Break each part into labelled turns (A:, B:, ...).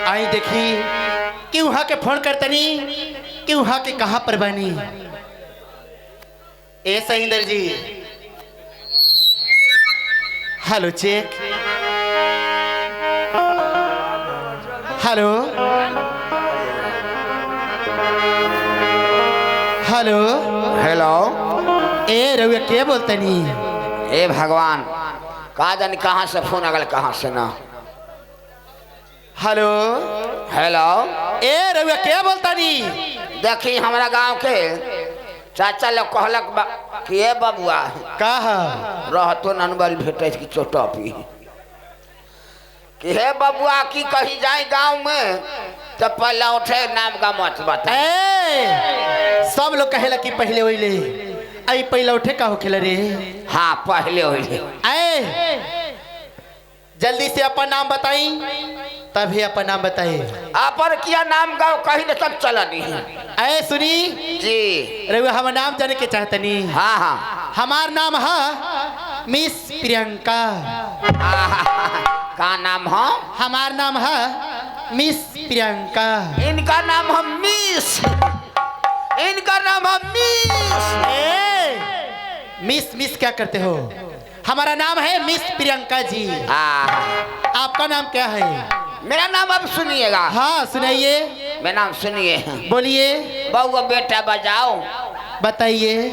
A: आई देखी कि वहाँ के फोन करतनी कि वहाँ के कहाँ पर बनी। ए Sahinder ji, hello check, hello hello
B: hello.
A: ए रउआ के बोलतनी?
B: ए भगवान, कहा जानी कहाँ से फोन अगल कहाँ से ना।
A: Hello
B: hello.
A: ए रउआ के बोलतनी?
B: देखी हमारा गांव के चाचा लोग कहलक कि ए बबुआ
A: कहा
B: रहतो ननबल भेटे की चोटपी कि हे बबुआ की कहीं जाए गांव में तो पहले उठे नाम का मत बता।
A: सब लोग कहेला कि पहले ओइले आई पहले उठे का होखेला रे?
B: हाँ पहले ओइले।
A: जल्दी से अपन नाम बताई, तभी अपन नाम बताई।
B: पर किया नाम गाँव कहीं न सब चला नहीं।
A: सुनी
B: जी
A: रउआ हम नाम जाने के चाहतनी।
B: हाँ हाँ।
A: हमार नाम है मिस प्रियंका।
B: का नाम है?
A: हमार नाम है मिस प्रियंका।
B: इनका नाम है मिस, इनका नाम है मिस।
A: मिस मिस क्या करते हो? हमारा नाम है मिस प्रियंका जी। आपका नाम क्या है?
B: मेरा नाम अब सुनिएगा।
A: हाँ सुनाइए।
B: मेरा नाम सुनिए।
A: बोलिए।
B: बउआ बेटा बजाओ।
A: बताइए।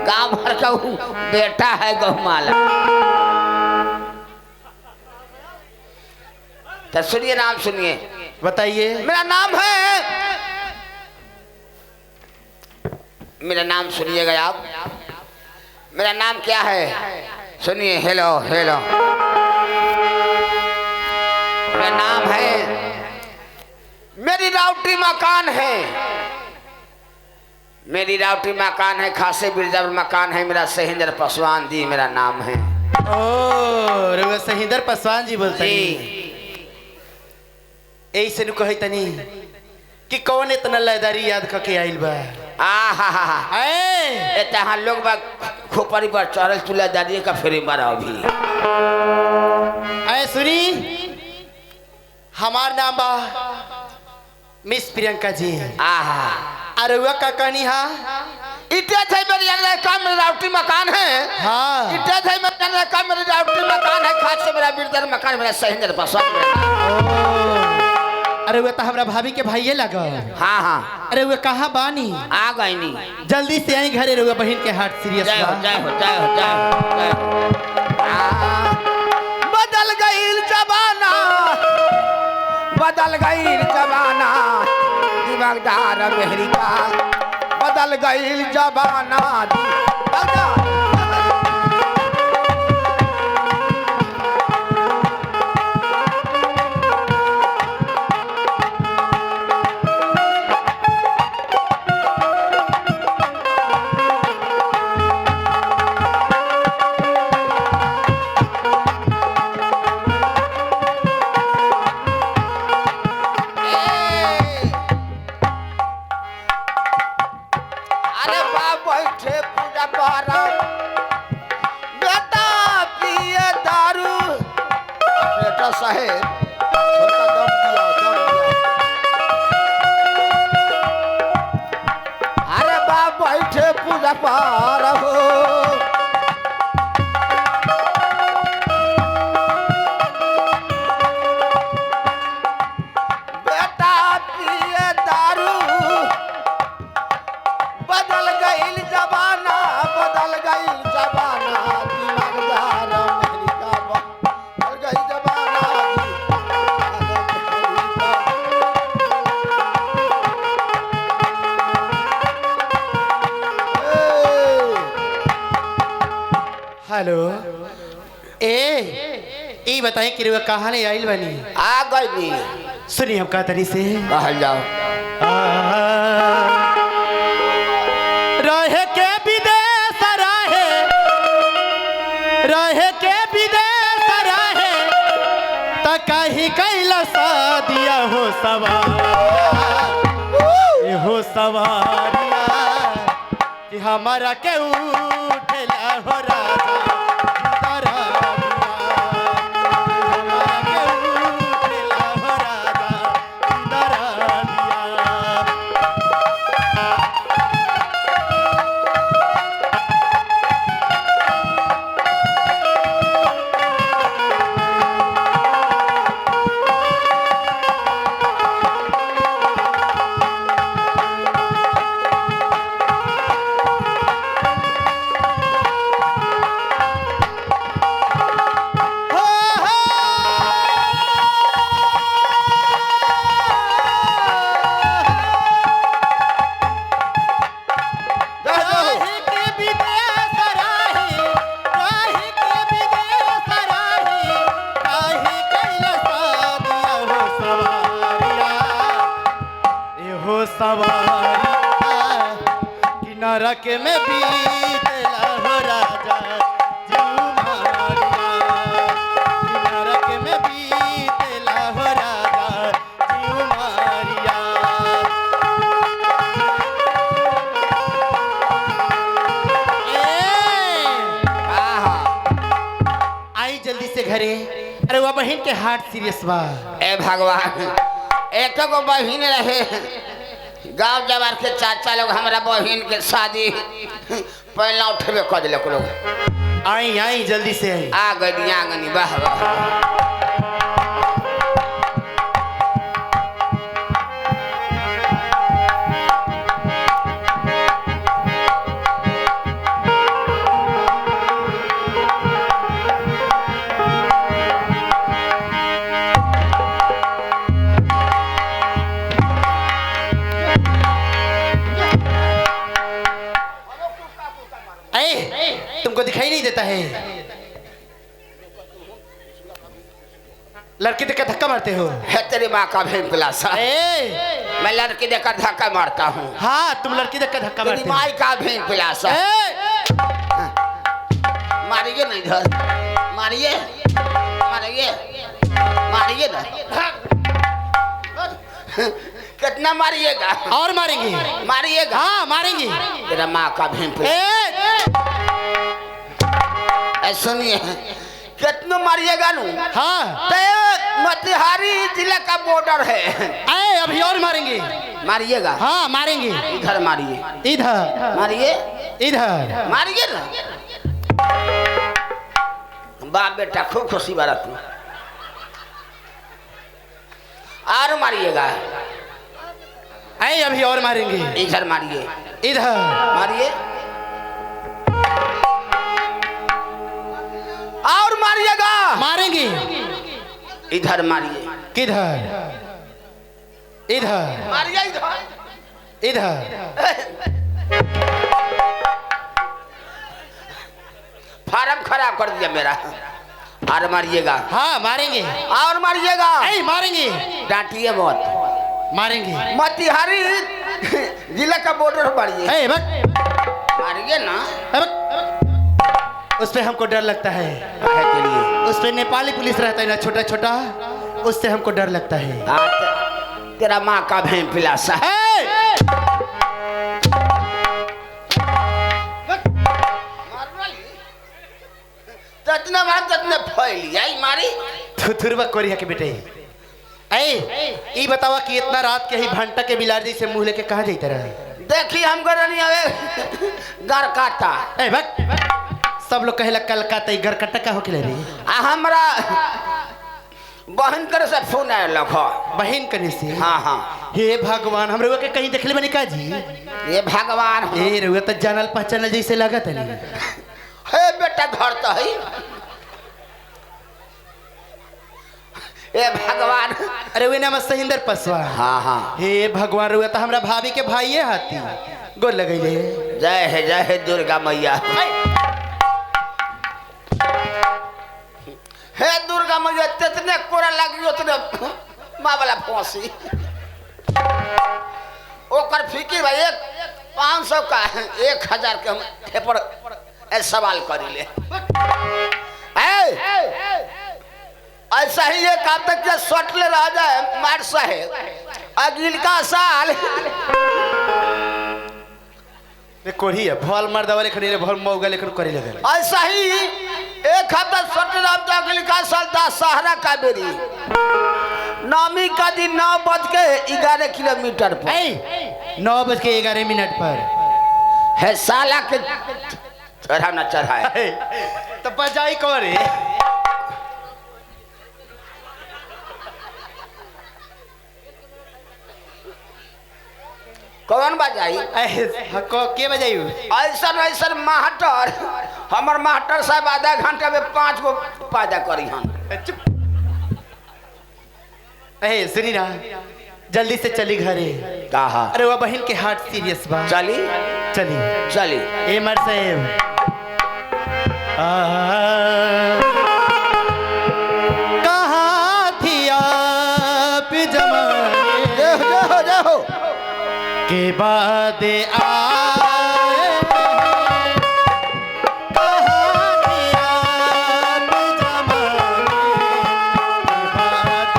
B: गाँव भर का बेटा है गौमाला। तो सुनिए, नाम सुनिए।
A: बताइए।
B: मेरा नाम है, मेरा नाम सुनिएगा आप। मेरा नाम क्या है सुनिए। Hello hello. मेरा नाम है, मेरी राउटी मकान है, मेरी राउटी मकान है, खासे बिरजा मकान है, मेरा सहिंदर पासवान जी मेरा नाम है।
A: ओ सहिंदर पासवान जी बोलते हैं। ऐसे नु कही तनी कि कौन इतना लयदारी याद करके आइल बा।
B: तहाँ लोग बा खोपड़ी पर चढ़ल तुला दादी का फेरी मारा अभी।
A: सुनी हमार नाम बा मिस प्रियंका जी। अरे वह का कहानी है?
B: इटे थे मेरे काम में राउटी मकान है।
A: हाँ
B: इटे थे मेरे काम में राउटी मकान है, खास से मेरा बिरदर मकान मेरा सहिंदर पासवान।
A: अरे वह तो हमारा भाभी के भाई लगा।
B: हाँ हाँ।
A: अरे वह कहाँ बानी?
B: आ गई नहीं।
A: जल्दी से आई घरे। रहुआ बहन के हार्ट सीरियस।
B: जय हो जय हो जय हो जय हो। बदल गई जमाना, बदल गई जमाना, दिमागदार मेहरी का बदल गई जमाना। अरे बाप बैठे पूजा पार हो। बेटा पिए दारू, बदल गई जमाना, बदल गई जमाना, दिमागदार अमेरिका बदल गई जमाना।
A: हेलो। ए बताएं कि रुआ कहाँ ले आइल बनी?
B: आ गई।
A: सुनिए हम का तरी से
B: कहल जाओ।
A: रहे के विदेश रहे, रहे के विदेश रहे, त कहीं कैला दिया हो सवार, हो सवारिया कि हमारा के उठेला हो राजा। सवारिया कि नरक में बीतेला हो राजा जीव मारिया कि नरक में बीतेला हो राजा जीव मारिया। आई जल्दी से घरे। अरे वह बहन के हार्ट सीरियस बा।
B: ए भगवान, एक गो बहिन रहे गांव जवार के चाचा लोग हमारा बहिन के शादी पहला उठे कर दिल लोग।
A: आई आई जल्दी से आई।
B: आ गई आंगनी वाह वाह।
A: तुमको दिखाई नहीं देता है? लड़की देखकर धक्का मारते हो?
B: है तेरी माँ का भी पिलासा। मैं लड़की देखकर धक्का मारता हूँ।
A: हाँ तुम लड़की देखकर धक्का मारते हो।
B: तेरी माँ का भी पिलासा। मारिए नहीं इधर, मारिए मारिए मारिए ना। कितना मारिएगा?
A: और मारेंगे?
B: मारिएगा?
A: हाँ मारेंगे।
B: तेरा माँ का भी सुनिए, कितना मारिएगा नू?
A: हाँ
B: मोतिहारी जिला का बॉर्डर है।
A: अभी और मारेंगे।
B: मारिएगा?
A: हाँ मारेंगे।
B: इधर मारिए,
A: इधर
B: मारिए,
A: इधर
B: मारिए ना। बाप बेटा खूब खुशी बारत में। और मारिएगा?
A: अभी और मारेंगे।
B: इधर मारिए,
A: इधर
B: मारिए, और मारिएगा?
A: मारेंगे।
B: इधर मारिए।
A: किधर? इधर
B: मारिए, इधर
A: इधर।
B: फार्म खराब कर दिया मेरा। और मारिएगा?
A: हाँ मारेंगे।
B: और मारिएगा?
A: मारेंगे।
B: डांटिए मत,
A: मारेंगे।
B: मोतिहारी जिला का बॉर्डर मारिए। मारिए ना।
A: उस पे हमको डर लगता है।
B: के लिए
A: उस पे नेपाली पुलिस रहता है ना, छोटा छोटा, उससे हमको डर लगता है।
B: तेरा माँ का भी पिलासा। ततना मार ततना फैली आई मारी।
A: थुथुरबा कोरिया के बेटे। ई बतावा कि इतना रात के ही भंटा के बिलाड़ी से मुंह लेके कहाँ जाते रहे?
B: देखी हमको नहीं आवे घर काटा।
A: सब लोग कहे कलकत्ता घर कट्टा का होके ले रही।
B: हमरा बहन करे से फोन आयल लखो।
A: बहन कने से?
B: हाँ हाँ।
A: हे भगवान, हम रुआ के कहीं देखले बनी का जी?
B: ये भगवान,
A: ए रुआ तो जानल पहचानल जैसे लागत है।
B: हे बेटा घर तो है। ए भगवान।
A: अरे वे नाम सहिंदर पासवान।
B: हाँ हाँ।
A: हे भगवान, रुआ तो हमरा भाभी के भाईये हाथी गोर लगैले।
B: जय है दुर्गा मैया। हे दुर्गा मैया, तितने कोरा लगी उतने माँ वाला फांसी। ओकर फिकिर भाई 500 का 1000 के ठेपर सवाल करी ले। ऐसा ही एक आप तक के सटले रह जाए मार सहे अगिल का साल।
A: कोढ़ी है भोल मर्दा लेखन रे भोल मौगा लेखन करे लगे।
B: ऐसा ही एक हफ्ता सटले रह जाए अगिल का साल दशहरा का बेरी नामी का दिन 9:11 किलोमीटर पर
A: 9:11 पर
B: है साला के चढ़ा न चढ़ाए
A: तो बजाई करे।
B: कौन बजाई?
A: के बजाई?
B: ऐसा ऐसा मास्टर हमर मास्टर साहब आधा घंटा में 5 गो पैदा करी हन।
A: सुनी ना, जल्दी से चली घरे।
B: कहा?
A: अरे वो बहन के हार्ट सीरियस बा।
B: चली
A: चली
B: चली।
A: ए मर साहेब कहाँ थी आप जमाने?
B: जाओ
A: के बाद आए कहानियाँ जमाने के बाद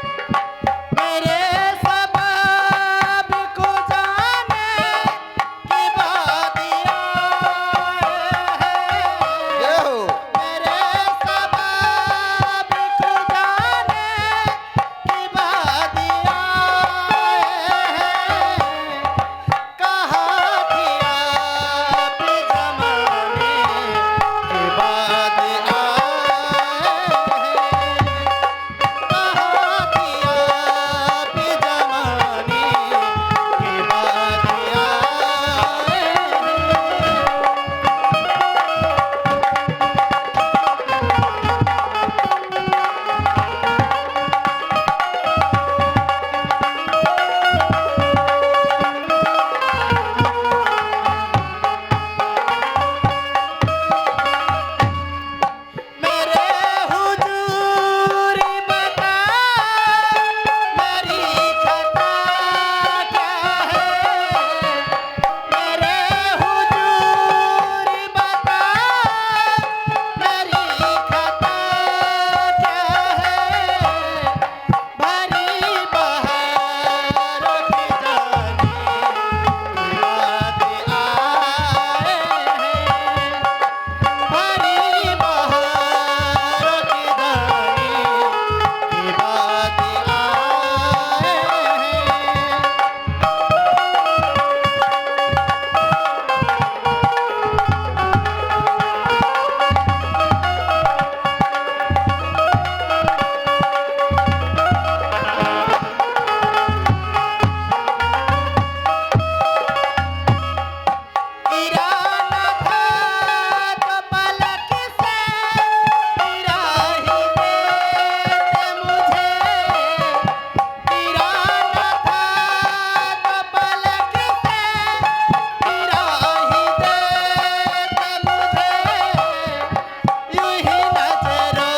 A: मेरे सबब को जाने की बात
B: ये हो
A: मेरे सबब को जाने की बात कहा दिया भी जमाने के बाद मेरे हुजूर बता मेरी खता क्या है मेरे हुजूर बता मेरी खता क्या है भरी बहारों की जाने की बात आए हैं भरी बहारों की जाने की बात आए हैं गिराना था तो पलक से गिरा ही देते मुझे गिराना था तो पलक से गिरा ही देते मुझे यूं ही नजरों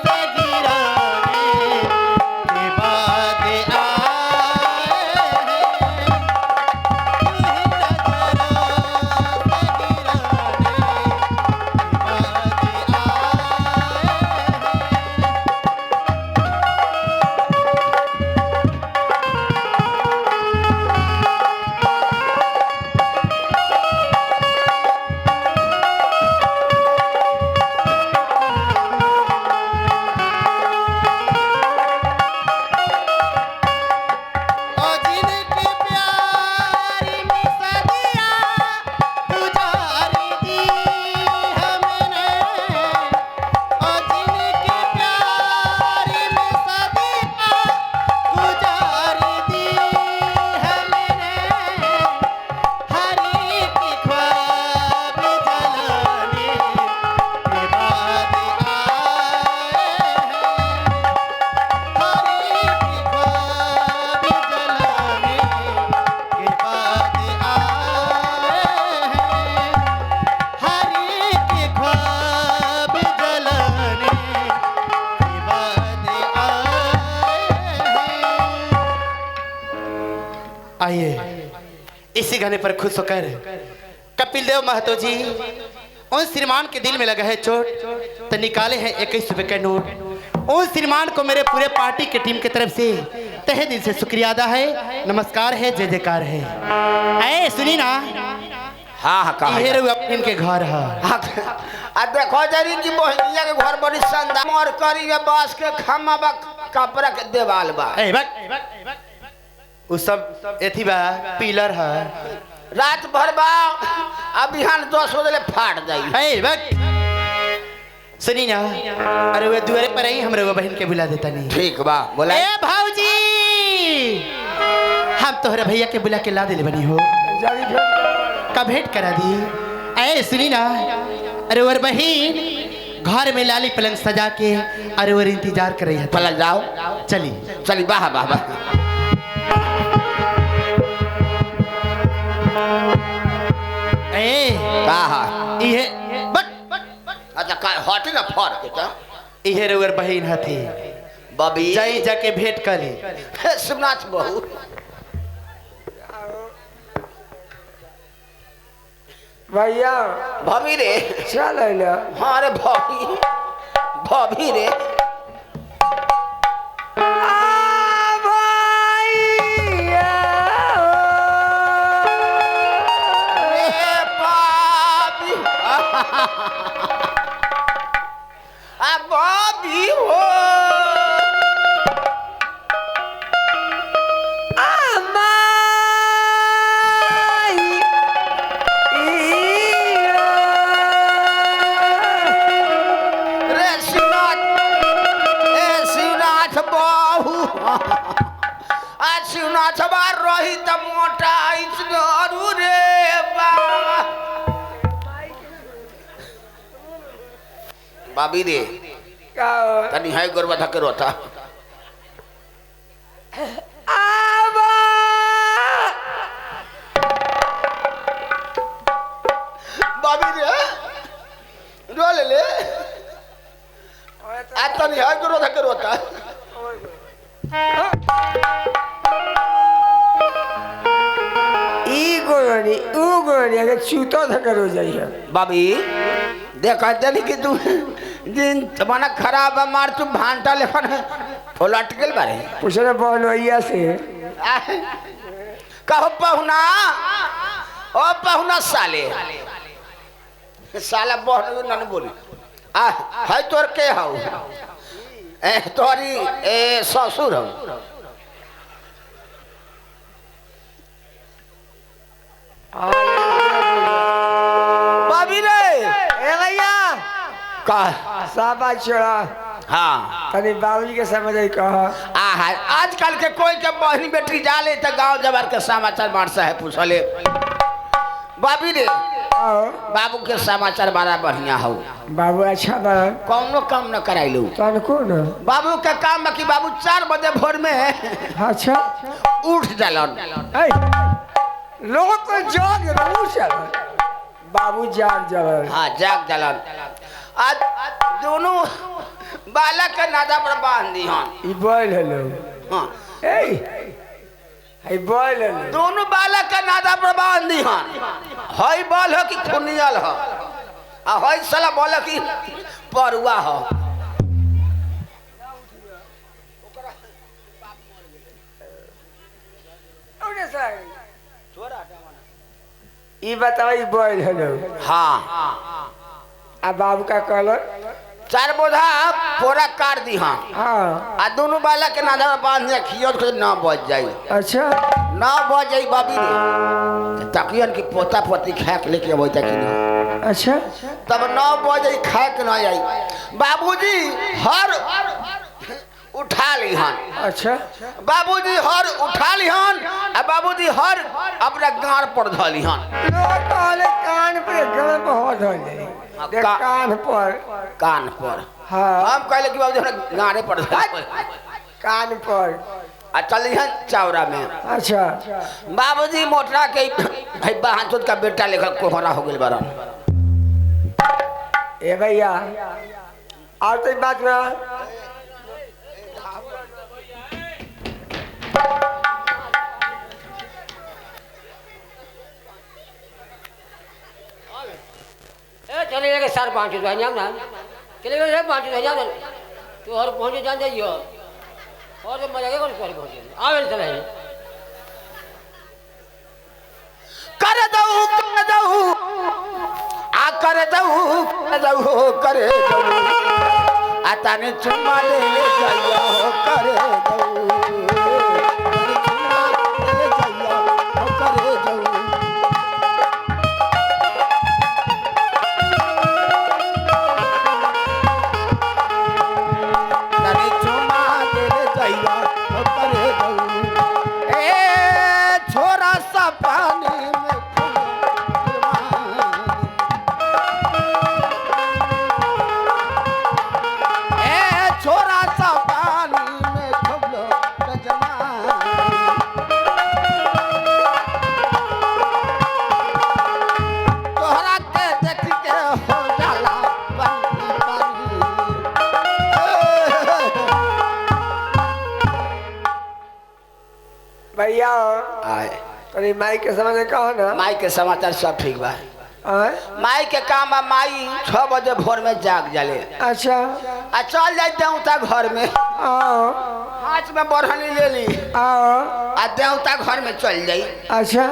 A: से गिराने के बाद आए हैं और जिनकी प्यारी में सदियाँ गुजारी दी हमने और जिनकी प्यारी में सदियाँ गुजारी दी हमने हरी की ख्वाब जलाने के बाद आए हैं हरी की ख्वाब जलाने के बाद आए हैं हरी की ख्वाब जलाने के बाद आए हैं आइए इसी गाने पर खुश होकर कपिल देव महतो जी उन श्रीमान के दिल में लगा है चोट तो निकाले हैं 21 रुपए के नोट उन श्रीमान को मेरे पूरे पार्टी की टीम की तरफ से तहे दिल से शुक्रिया अदा है नमस्कार है जय जयकार है ऐ सुनी ना
B: हाँ हाँ कहा
A: ये रहुआ इनके घर है
B: आ देखो जरी की बहनिया के घर बड़ी शानदार मोर करी के बांस के खम्मा बा कपड़ा के देवाल बा
A: ए बक उ सब एथी बा पिलर है
B: रात भर बा अब बिहान 10 बजे फाट जाई
A: ए बक सुनी ना अरे वो दुआरे पर आई हम रहुआ बहन के बुला देता नहीं
B: ठीक बा बोला
A: ए भाऊजी हम तोहरा भैया के बुला के ला दिले बनी हो का भेंट करा दी ऐ सुनी ना अरे और बहन घर में लाली पलंग सजा के अरे और इंतजार कर रही है
B: पलट जाओ
A: चली
B: चली वाह वाह वाह
A: ए
B: कहा
A: इहे बट
B: अच्छा का हट ना फर के तो
A: इहे रउर बहिन हथी
B: बबी
A: जाई जाके भेंट करी
B: शिवनाथ बहू
C: भैया
B: भभी रे
C: चल ना
B: हाँ रे भभी भभी रे बॉबी हो रे शिवनाथ बाबू आज शिवनाथ बार रही त मोटा इचनरू रे बाबा बाबी रे तनी है गोरबा धके रोता बाबी रे रो ले आ तनी है गोरबा धके रोता
C: गोरनी ऊ गोरनी अगर चूतो धकर हो जाइए
B: बाबी देखा जानी कि तू दिन जमाना खराब है मार तू भांटा लेखन फुलट गेल बारे
C: पूछने बहनोइया से
B: कहो पहुना ओ पहुना साले साला बहन नन बोली आ है तोर के हौ ए तोरी ए ससुर हौ बाबी रे
C: ए भैया
B: का
C: साबा छोड़ा
B: हाँ
C: तनी बाबूजी के समझ आई कहा
B: आजकल के कोई के बहनी बेटी जाले तो गांव जबर के समाचार मारसा है पूछले बाबी रे
C: आओ
B: बाबू के समाचार बड़ा बढ़िया हो
C: बाबू अच्छा बा
B: कौनो काम न कराइलू
C: तन को न
B: बाबू के काम बा कि बाबू 4 बजे भोर में
C: अच्छा
B: उठ जालन
C: ए लोग को जाग रहू चल बाबू जाग जल
B: हाँ जाग जालन आज दोनों बालक के नादा पर बांध दी हन
C: ई बोल हेलो
B: हाँ
C: ए ई बोल हेलो
B: दोनों बालक के नादा पर बांध दी हन हई बल हो कि खुनियल हो आ हई साला बोल कि परुआ हो
C: ई बताओ ई बोल हेलो
B: हाँ
C: आ बाबू का कहलो
B: 4 बोधा पोरा काट दी हाँ
C: हाँ
B: आ दोनों बालक के नादा पर बांध दिया खियो तो 9 बज जाई
C: अच्छा
B: 9 बज जाई बाबी रे तकियन की पोता पोती खा के लेके अबै तक ना
C: अच्छा
B: तब 9 बजे खा के ना आई बाबूजी हर उठा ली हन
C: अच्छा
B: बाबूजी हर उठा ली हन आ बाबूजी हर अपना गाड़ पर धली हन
C: लोग कहले कान पे गले पे हो धले देख कान पर
B: कान पर
C: हाँ
B: हम कहले कि बाबूजी हमरा गाड़े पर धली
C: कान पर
B: आ चल हन चावरा में
C: अच्छा
B: बाबूजी मोटरा के भाई बहादुर का बेटा लेकर कोहरा हो गेल बरन
C: ए भैया और तो बात ना
D: चले गए 4-5 ना चले गए 5 तो हर पहुंचे जान जाइयो और तो मजा कौन कर पहुंचे आवे चले
B: कर दऊ आ कर दऊ कर दऊ आ तने चुम्मा ले जाइयो कर दऊ छोरा सा पानी में छोरा सा पानी में खबलो तोहरा के
C: अरे माई के समझ में कहो ना
B: माई के समाचार सब ठीक बा।
C: आय?
B: माई के काम बा, माई 6 बजे भोर में जाग जाले
C: अच्छा
B: आ चल जाए देवता घर में,
C: आओ
B: हाथ में बढ़नी ले ली
C: आओ
B: आ देवता घर में चल जाई।
C: अच्छा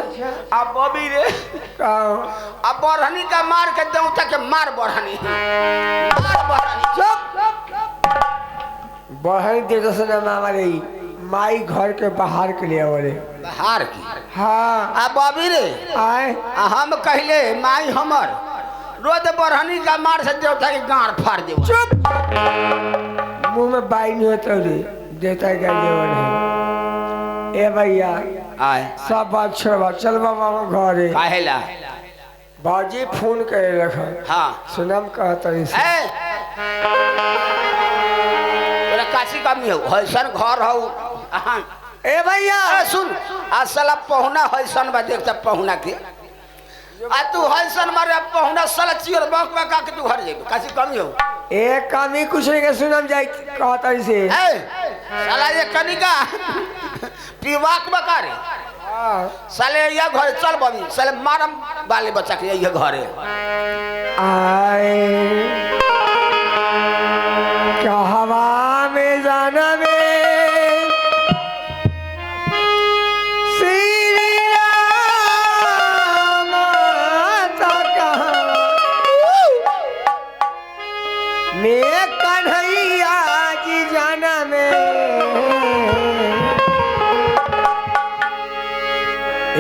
B: आ बबी रे
C: आओ
B: आ बढ़नी का मार के देवता के मार बढ़नी
C: बहन दे दो सना मामा रे माई घर के बाहर के लिए बोले
B: बाहर की।
C: हाँ
B: आ बबी रे
C: आए
B: आ हम कहले माई हमर रोज बढ़नी का मार से देवता के गांड फाड़ दे।
C: चुप मुंह में बाई नहीं होता रे देवता का देवन है। ए भैया
B: आए
C: सब बात छोड़ चल मामा घरे
B: काहेला
C: बाजी फोन करे रखा
B: हाँ
C: सुनम कहता
B: ए तोरा काशी कमी हो हसन घर हो अहाँ
C: ए भैया
B: ए सुन आ साला पहुना हसन बा देखता पहुना के आ तू हसन मारे पहुना साला चियर बक बका के तू घर जेबे काशी कमी हो
C: एक काम ही कुछ नहीं के सुनम जाए कहता से
B: ए साला ये कनिका पीवाक बका रे साले या घर चल बबी साले मारम बाले बच्चा के ये घरे
C: आए क्या हवा में जाना में श्री राम माता कहाँ मैं कन्हैया जी जाना में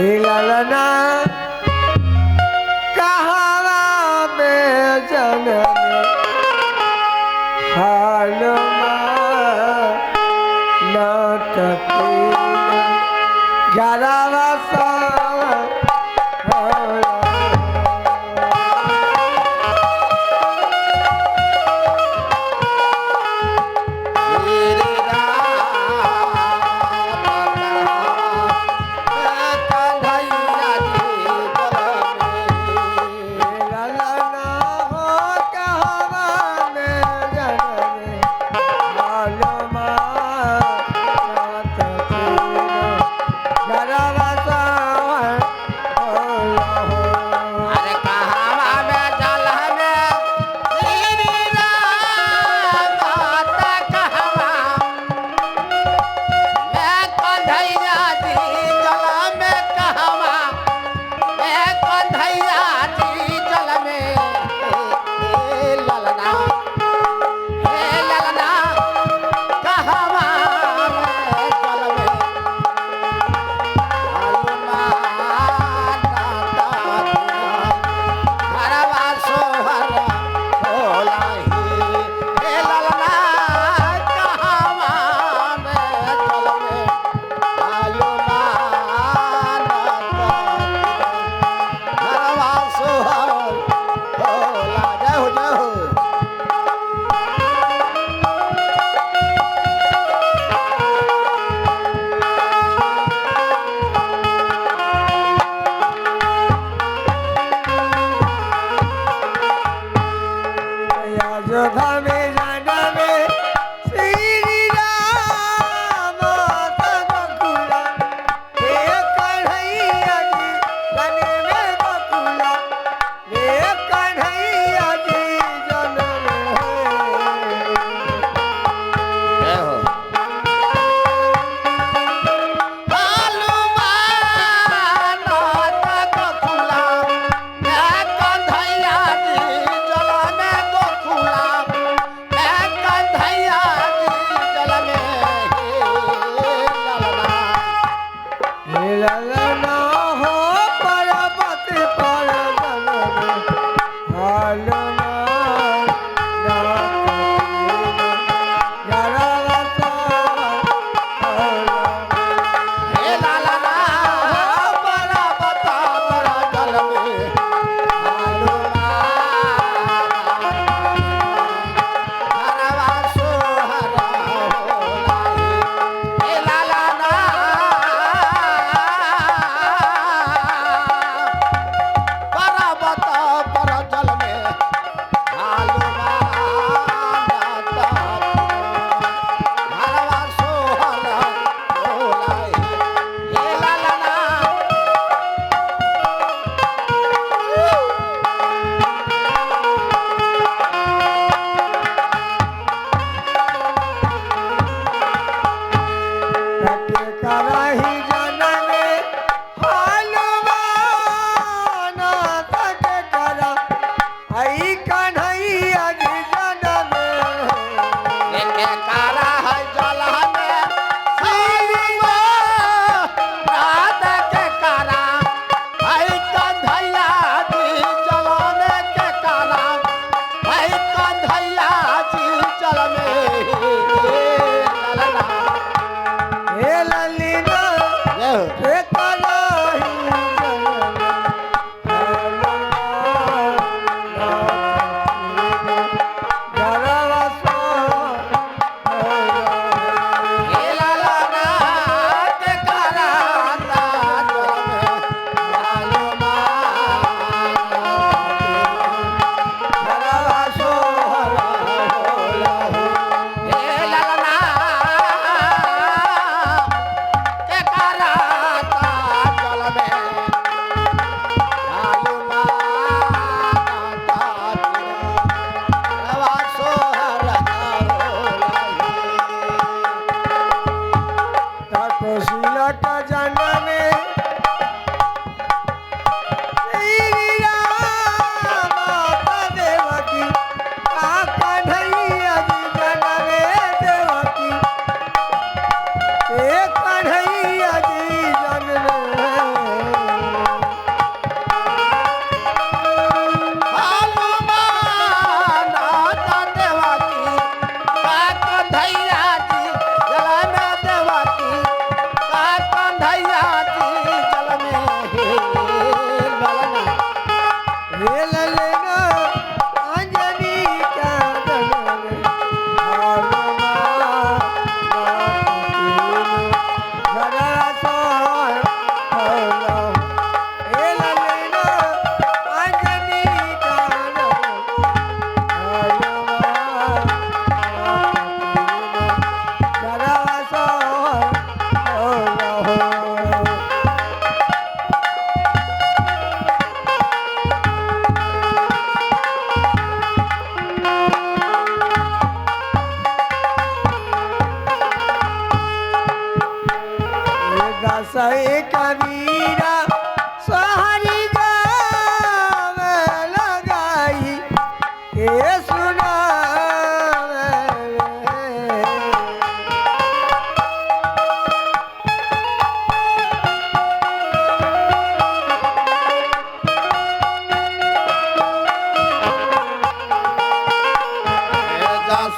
C: ए ललना कहावा में जाना में हालमा नाटकी गरावा सा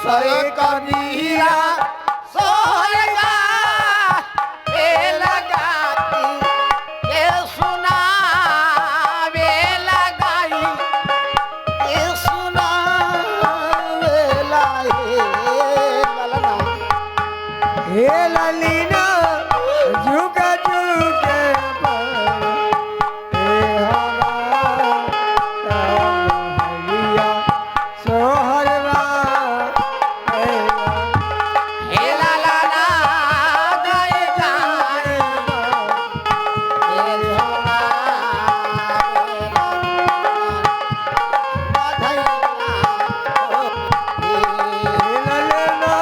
B: सोए कबीरा सोएगा ए लगाती ए सुना वे लगाई ए सुना वे लाई ललना
C: हे ललीना झुक झुक पर हे हवा हरिया सोहरवा
B: हे ला ला ला गए जाए हे सोना
C: ललना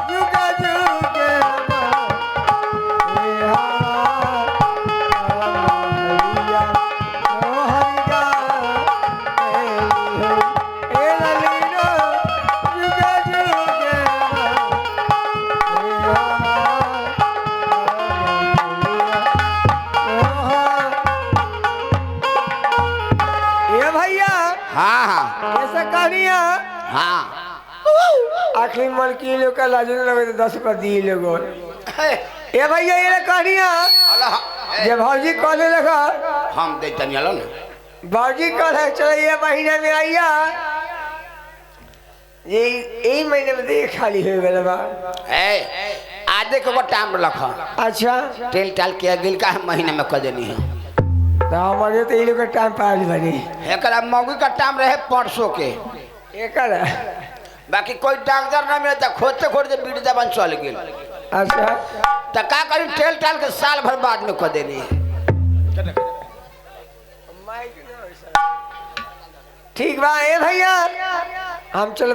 C: झुक झुक हे हरिया सोहरवा हे ललीना झुक झुक ये भैया
B: हाँ हाँ
C: कैसा कहानियाँ
B: हाँ
C: आखिरी मलकी लोग का लाजन लगे तो 10 रुपया दिए लोगों ये भैया ये कहानियाँ जब भौजी कहने लगा
B: हम दे तनियालो ना
C: भौजी कहने चलो ये महीने में आइया यही महीने में देख खाली हो गया बा
B: ए आधे को टाइम रखा
C: अच्छा
B: तेल टाल के गिल का महीने में कर देनी है
C: तो हमारे तो ये लोग का टाइम पाल बनी
B: एकरा मौगी का टाइम रहे 500 के
C: ये कर
B: बाकी कोई डॉक्टर ना मिले तो खोजते खोजते बीड़ जबान चल गई
C: अच्छा
B: तो का करी तेल टाल के साल भर बाद में कर देनी है
C: ठीक बा ए भैया हम चल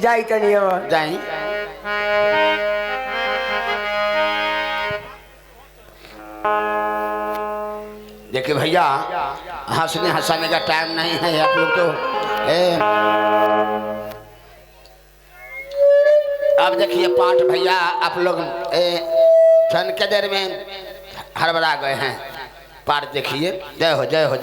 C: जाई तनी हम
B: जाई देखिए भैया हंसने हंसाने का टाइम नहीं है आप लोग तो अब देखिए पाठ भैया आप लोग क्षण के देर में हड़बड़ा गए हैं पाठ देखिए जय हो जय हो।